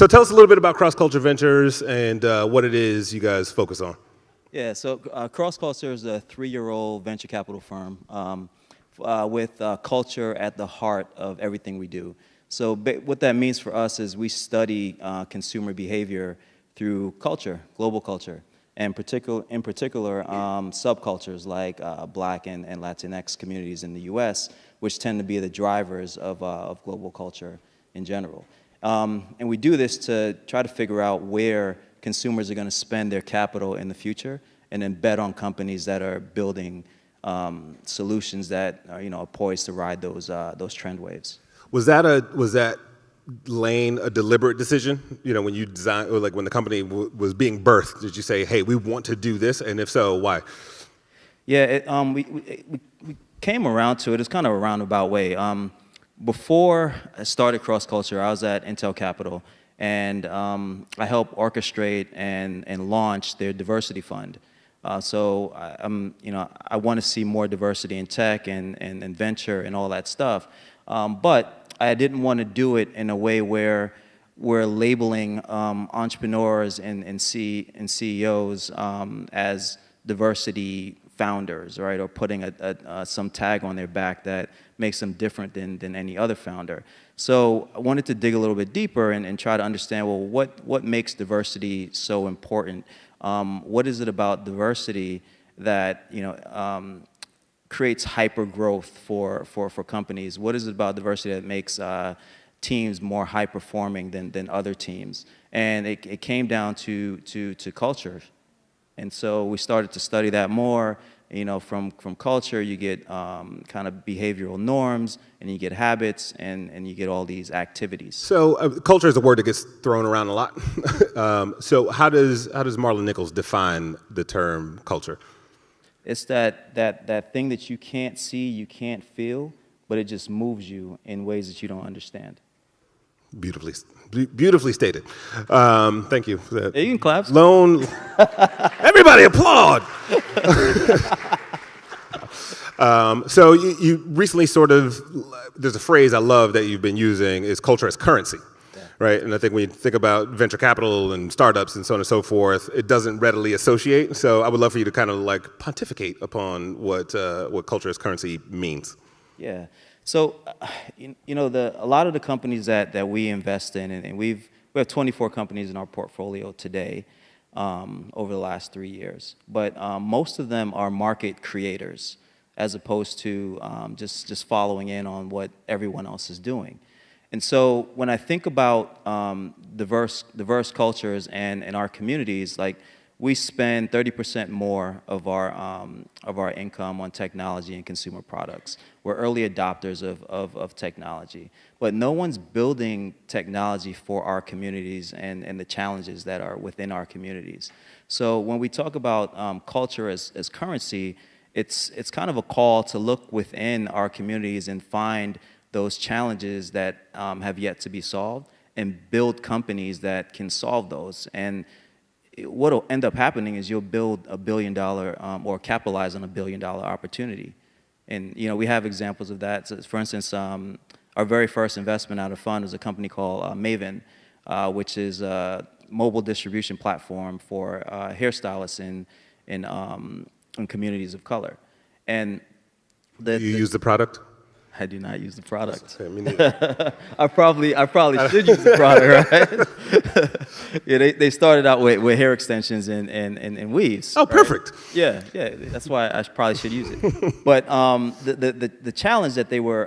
So tell us a little bit about Cross Culture Ventures and what it is you guys focus on. Yeah, so Cross Culture is a 3-year-old venture capital firm with culture at the heart of everything we do. So what that means for us is we study consumer behavior through culture, global culture, and in particular subcultures like Black and Latinx communities in the U.S., which tend to be the drivers of global culture in general. And we do this to try to figure out where consumers are going to spend their capital in the future, and then bet on companies that are building solutions that are poised to ride those trend waves. Was that Lane a deliberate decision? When you design, or like when the company was being birthed, did you say, "Hey, we want to do this"? And if so, why? Yeah, we came around to it. It's kind of a roundabout way. Before I started Cross Culture, I was at Intel Capital, and I helped orchestrate and launch their diversity fund. So I want to see more diversity in tech and venture and all that stuff. But I didn't want to do it in a way where we're labeling entrepreneurs and CEOs as diversity founders, right? Or putting some tag on their back that makes them different than any other founder. So I wanted to dig a little bit deeper and try to understand, well, what makes diversity so important? What is it about diversity that creates hyper growth for companies? What is it about diversity that makes teams more high performing than other teams? And it came down to culture. And so we started to study that more. From culture, you get kind of behavioral norms, and you get habits, and you get all these activities. So culture is a word that gets thrown around a lot. So how does Marlon Nichols define the term culture? It's that thing that you can't see, you can't feel, but it just moves you in ways that you don't understand. Beautifully stated. Thank you for that. Yeah, you can clap. Everybody applaud. So you recently there's a phrase I love that you've been using, is culture as currency. Right, and I think when you think about venture capital and startups and so on and so forth, it doesn't readily associate. So I would love for you to kind of like pontificate upon what culture as currency means. Yeah. So, a lot of the companies that we invest in, and we have 24 companies in our portfolio today over the last 3 years. But most of them are market creators, as opposed to just following in on what everyone else is doing. And so when I think about diverse cultures and our communities, like we spend 30% more of our income on technology and consumer products. We're early adopters of technology, but no one's building technology for our communities and the challenges that are within our communities. So when we talk about culture as currency, it's kind of a call to look within our communities and find those challenges that have yet to be solved, and build companies that can solve those. And what will end up happening is you'll build $1 billion or capitalize on $1 billion opportunity. And we have examples of that. So for instance, our very first investment out of fund is a company called Maven, which is a mobile distribution platform for hairstylists in communities of color. And you use the product? I do not use the product. Me neither. I probably should use the product, right? Yeah, they started out with hair extensions and weaves. Oh, right? perfect. Yeah, that's why I probably should use it. But the challenge that they were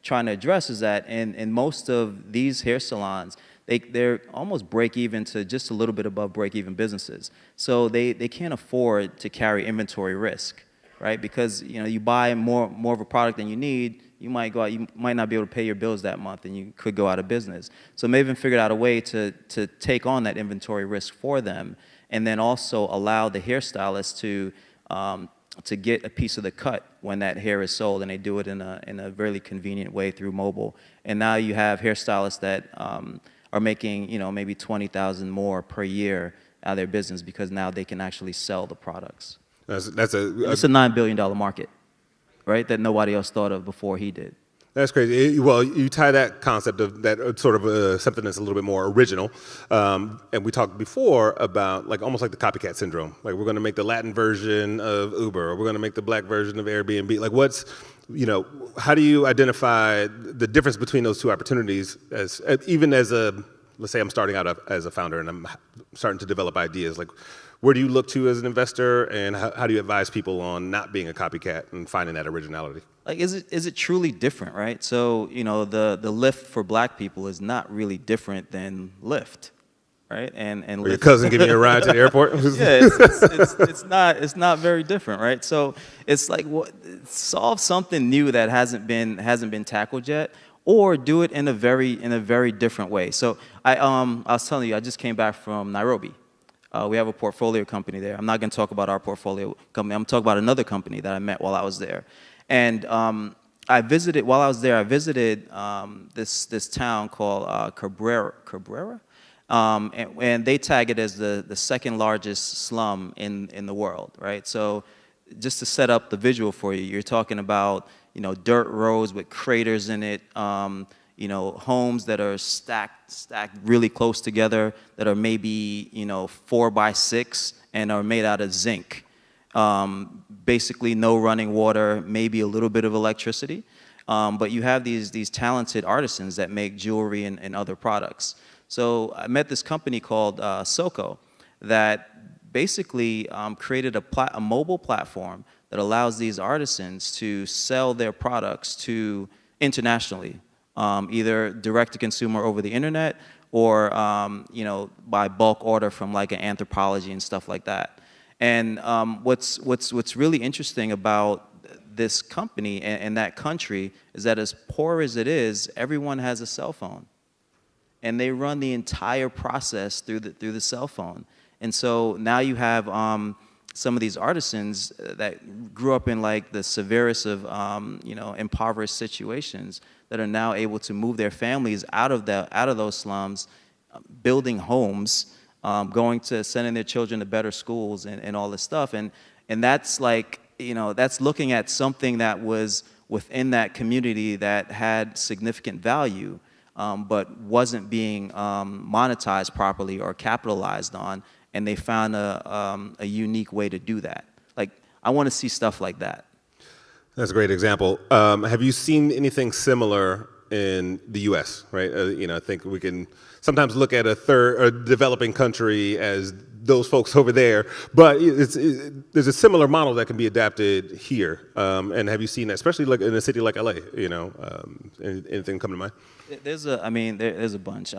trying to address is that in most of these hair salons, they're almost break even to just a little bit above break even businesses. So they can't afford to carry inventory risk. Right, because you buy more of a product than you need, you might not be able to pay your bills that month, and you could go out of business. So Maven figured out a way to take on that inventory risk for them, and then also allow the hairstylist to get a piece of the cut when that hair is sold, and they do it in a really convenient way through mobile. And now you have hairstylists that are making maybe $20,000 more per year out of their business, because now they can actually sell the products. It's a $9 billion market, right? That nobody else thought of before he did. That's crazy. Well, you tie that concept of that sort of something that's a little bit more original, and we talked before about like almost like the copycat syndrome. Like we're going to make the Latin version of Uber, or we're going to make the black version of Airbnb. Like what's, how do you identify the difference between those two opportunities as even as let's say I'm starting out as a founder and I'm starting to develop ideas. Like where do you look to as an investor, and how do you advise people on not being a copycat and finding that originality? Like, is it truly different, right? So, the Lyft for black people is not really different than Lyft, right? And or your Lyft, cousin giving you a ride to the airport? yeah, it's not very different, right? So it's like solve something new that hasn't been tackled yet, or do it in a very different way. So I was telling you, I just came back from Nairobi. We have a portfolio company there. I'm not going to talk about our portfolio company. I'm going to talk about another company that I met while I was there. And while I was there, I visited this town called Cabrera. And they tag it as the second largest slum in the world, right? So just to set up the visual for you, you're talking about, dirt roads with craters in it, homes that are stacked really close together that are maybe, 4 by 6 and are made out of zinc. Basically no running water, maybe a little bit of electricity. But you have these talented artisans that make jewelry and other products. So I met this company called Soko that basically created a mobile platform that allows these artisans to sell their products to internationally, either direct to consumer over the internet or by bulk order from like an Anthropology and stuff like that. And what's really interesting about this company and that country is that as poor as it is, everyone has a cell phone, and they run the entire process through the cell phone. And so now you have some of these artisans that grew up in like the severest of impoverished situations that are now able to move their families out of those slums, building homes, sending their children to better schools and all this stuff. And that's like, that's looking at something that was within that community that had significant value, but wasn't being monetized properly or capitalized on, and they found a unique way to do that. Like, I want to see stuff like that. That's a great example. Have you seen anything similar in the U.S., right? I think we can sometimes look at a developing country as those folks over there, but there's a similar model that can be adapted here. And have you seen that, especially like in a city like LA? Anything come to mind? There's a bunch.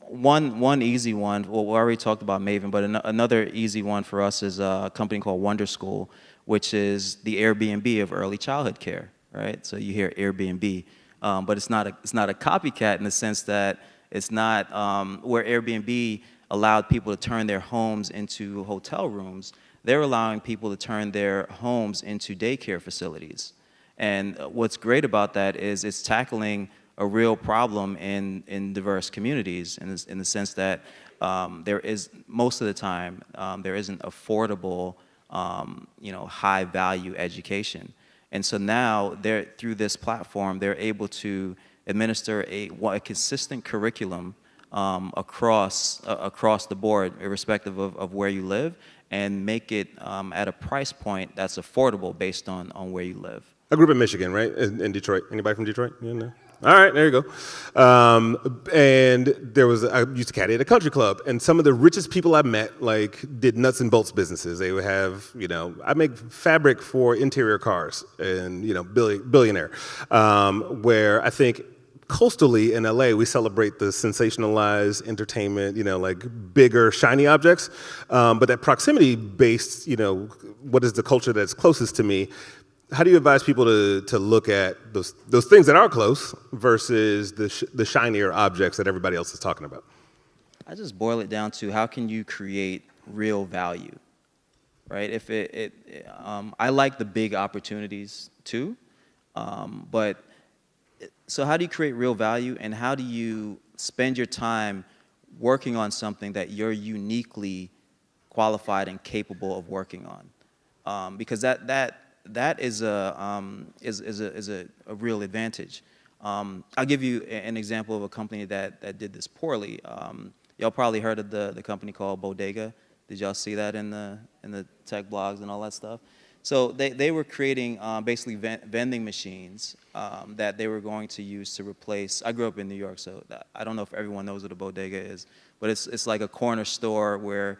One easy one. Well, we already talked about Maven, but another easy one for us is a company called Wonder School, which is the Airbnb of early childhood care, right? So you hear Airbnb, but it's not a copycat in the sense that it's not where Airbnb allowed people to turn their homes into hotel rooms. They're allowing people to turn their homes into daycare facilities. And what's great about that is it's tackling a real problem in diverse communities in the sense that there is, most of the time, there isn't affordable, high value education. And so now through this platform, they're able to administer a consistent curriculum across the board, irrespective of where you live, and make it at a price point that's affordable based on where you live. I grew up in Michigan, right? In Detroit. Anybody from Detroit? Yeah, no? All right, there you go. And I used to caddy at a country club, and some of the richest people I met, did nuts and bolts businesses. They would have, I make fabric for interior cars, and, billionaire. Where I think coastally in LA, we celebrate the sensationalized entertainment, bigger, shiny objects. But that proximity-based, what is the culture that's closest to me? How do you advise people to look at those things that are close versus the shinier objects that everybody else is talking about? I just boil it down to how can you create real value, right? I like the big opportunities too, but so how do you create real value, and how do you spend your time working on something that you're uniquely qualified and capable of working on? Because that that is a real advantage. I'll give you an example of a company that did this poorly. Y'all probably heard of the company called Bodega. Did y'all see that in the tech blogs and all that stuff? So they were creating basically vending machines that they were going to use to replace. I grew up in New York, so I don't know if everyone knows what a bodega is, but it's like a corner store where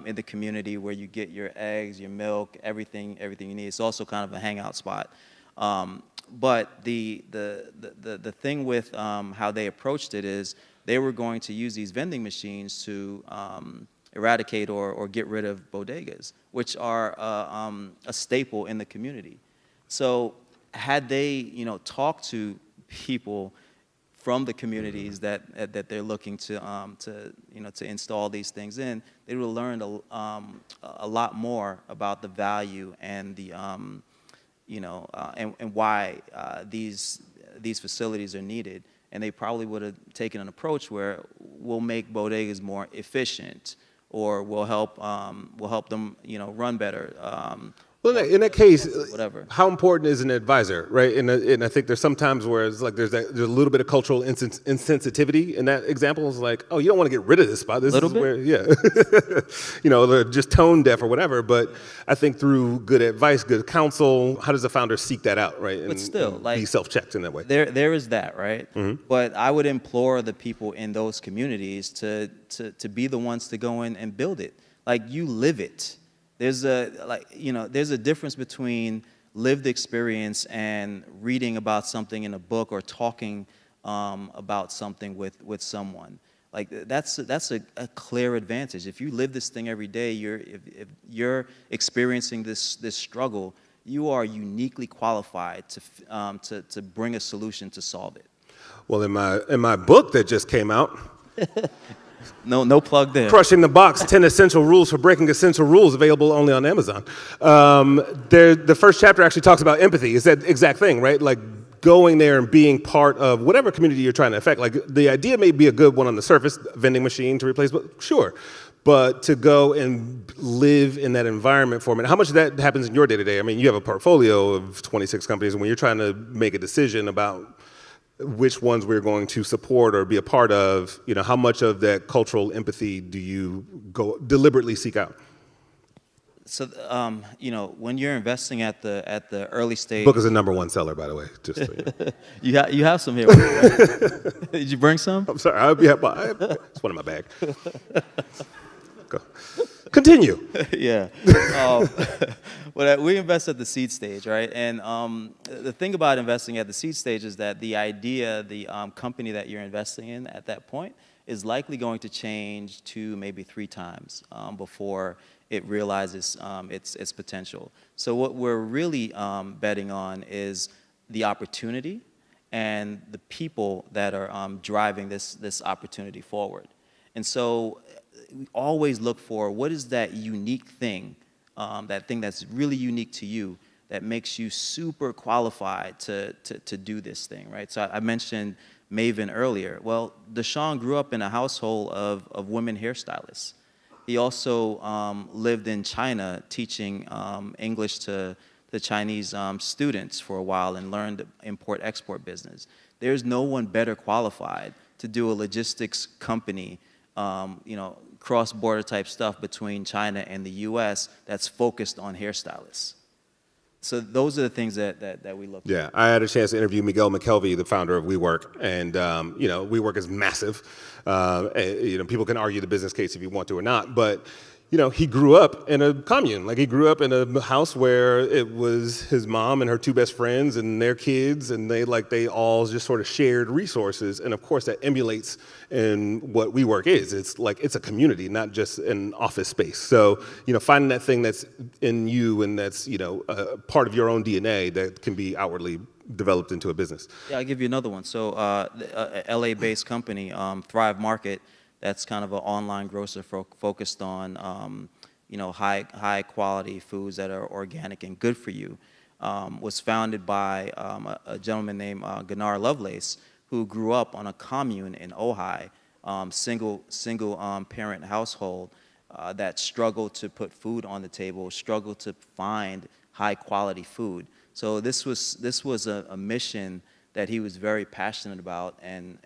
in the community where you get your eggs, your milk, everything you need. It's also kind of a hangout spot. But the thing with how they approached it is they were going to use these vending machines to eradicate or get rid of bodegas, which are a staple in the community. So had they, talked to people from the communities that they're looking to install these things in, they would have learned a lot more about the value and the and why these facilities are needed. And they probably would have taken an approach where we'll make bodegas more efficient, or we'll help them run better. Well, in that case, whatever. How important is an advisor, right? And I think there's some times where it's like there's a little bit of cultural insensitivity in that example. It's like, oh, you don't want to get rid of this spot. This is where, yeah, they're just tone deaf or whatever. But I think through good advice, good counsel, how does the founder seek that out, right? But still, like, be self-checked in that way. There is that, right? Mm-hmm. But I would implore the people in those communities to be the ones to go in and build it. Like, you live it. There's a difference between lived experience and reading about something in a book or talking about something with someone. Like, that's a clear advantage. If you live this thing every day, if you're experiencing this struggle, you are uniquely qualified to bring a solution to solve it. Well, in my book that just came out. No plug there. Crushing the Box, 10 Essential Rules for Breaking Essential Rules, available only on Amazon. The first chapter actually talks about empathy. It's that exact thing, right? Like, going there and being part of whatever community you're trying to affect. Like, the idea may be a good one on the surface, vending machine to replace, but sure. But to go and live in that environment for a minute, how much of that happens in your day-to-day? I mean, you have a portfolio of 26 companies, and when you're trying to make a decision about which ones we're going to support or be a part of, how much of that cultural empathy do you go deliberately seek out? So, when you're investing at the early stage, Book is a #1 seller, by the way. Just so you know. you have some here. Right? Did you bring some? I'm sorry, it's one in my bag. Go. Continue. Yeah. Well, we invest at the seed stage, right? And the thing about investing at the seed stage is that the idea, the company that you're investing in at that point is likely going to change 2, maybe 3 times before it realizes its potential. So what we're really betting on is the opportunity and the people that are driving this opportunity forward. And so we always look for what is that unique thing, that thing that's really unique to you that makes you super qualified to do this thing, right? So I mentioned Maven earlier. Well, Deshaun grew up in a household of women hairstylists. He also lived in China teaching English to the Chinese students for a while and learned the import-export business. There's no one better qualified to do a logistics company, cross-border type stuff between China and the U.S. that's focused on hairstylists. So those are the things that we look for. Yeah, I had a chance to interview Miguel McKelvey, the founder of WeWork, and WeWork is massive. People can argue the business case if you want to or not, but he grew up in a commune. Like, he grew up in a house where it was his mom and her 2 best friends and their kids, and they all just sort of shared resources. And of course, that emulates in what WeWork is. It's a community, not just an office space. So, finding that thing that's in you and that's, a part of your own DNA that can be outwardly developed into a business. Yeah, I'll give you another one. So, a LA-based company, Thrive Market, that's kind of an online grocer focused on, high quality foods that are organic and good for you. Was founded by a gentleman named Gunnar Lovelace, who grew up on a commune in Ojai, single parent household that struggled to put food on the table, struggled to find high quality food. So this was a mission that he was very passionate about and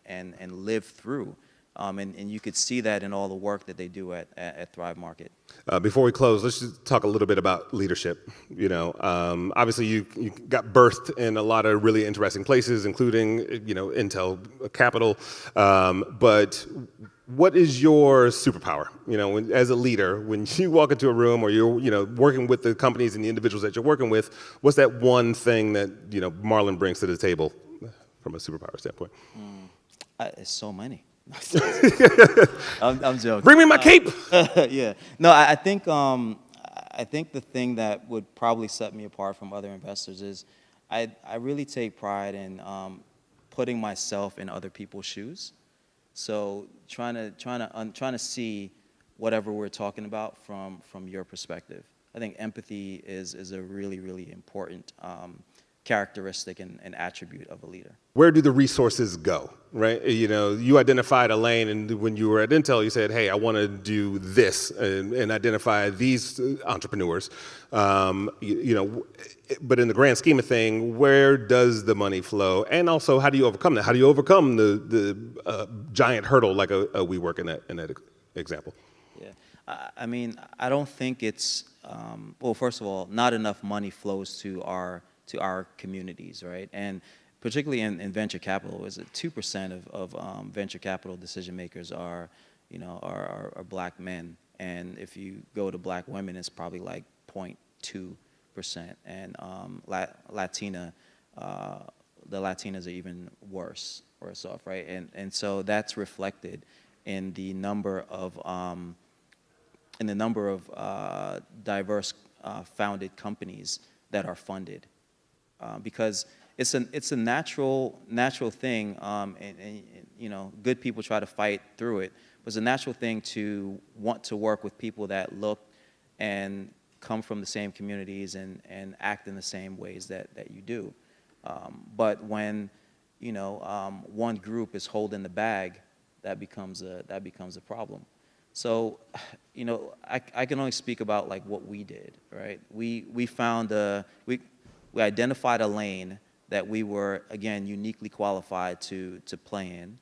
lived through. And you could see that in all the work that they do at Thrive Market. Before we close, let's just talk a little bit about leadership. Obviously you got birthed in a lot of really interesting places, including, Intel Capital. But what is your superpower? As a leader, when you walk into a room or you're, working with the companies and the individuals that you're working with, what's that one thing that, Marlon brings to the table from a superpower standpoint? It's so many. I'm joking. Bring me my cape. Yeah. No, I think the thing that would probably set me apart from other investors is I really take pride in putting myself in other people's shoes. So trying to see whatever we're talking about from your perspective. I think empathy is a really, really important characteristic and attribute of a leader. Where do the resources go, right? You identified a lane, and when you were at Intel, you said, hey, I want to do this, and identify these entrepreneurs. But in the grand scheme of things, where does the money flow? And also, how do you overcome that? How do you overcome the giant hurdle like a WeWork in that example? Yeah, I mean, I don't think it's, well, first of all, not enough money flows to our communities, right? And particularly in venture capital, is it 2% of venture capital decision makers are black men, and if you go to black women, it's probably like 0.2%, and Latina, the Latinas are even worse off, right? And so that's reflected in the number of diverse founded companies that are funded. Because it's a natural thing, and good people try to fight through it. But it's a natural thing to want to work with people that look and come from the same communities and act in the same ways that you do. But when one group is holding the bag, that becomes a problem. So I can only speak about like what we did, right? We found we identified a lane that we were, again, uniquely qualified to play in,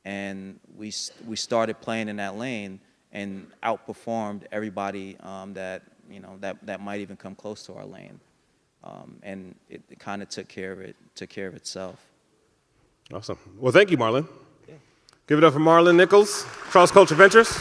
and we started playing in that lane and outperformed everybody that might even come close to our lane, and it kind of took care of itself. Awesome. Well, thank you, Marlon. Yeah. Give it up for Marlon Nichols, Cross Culture Ventures.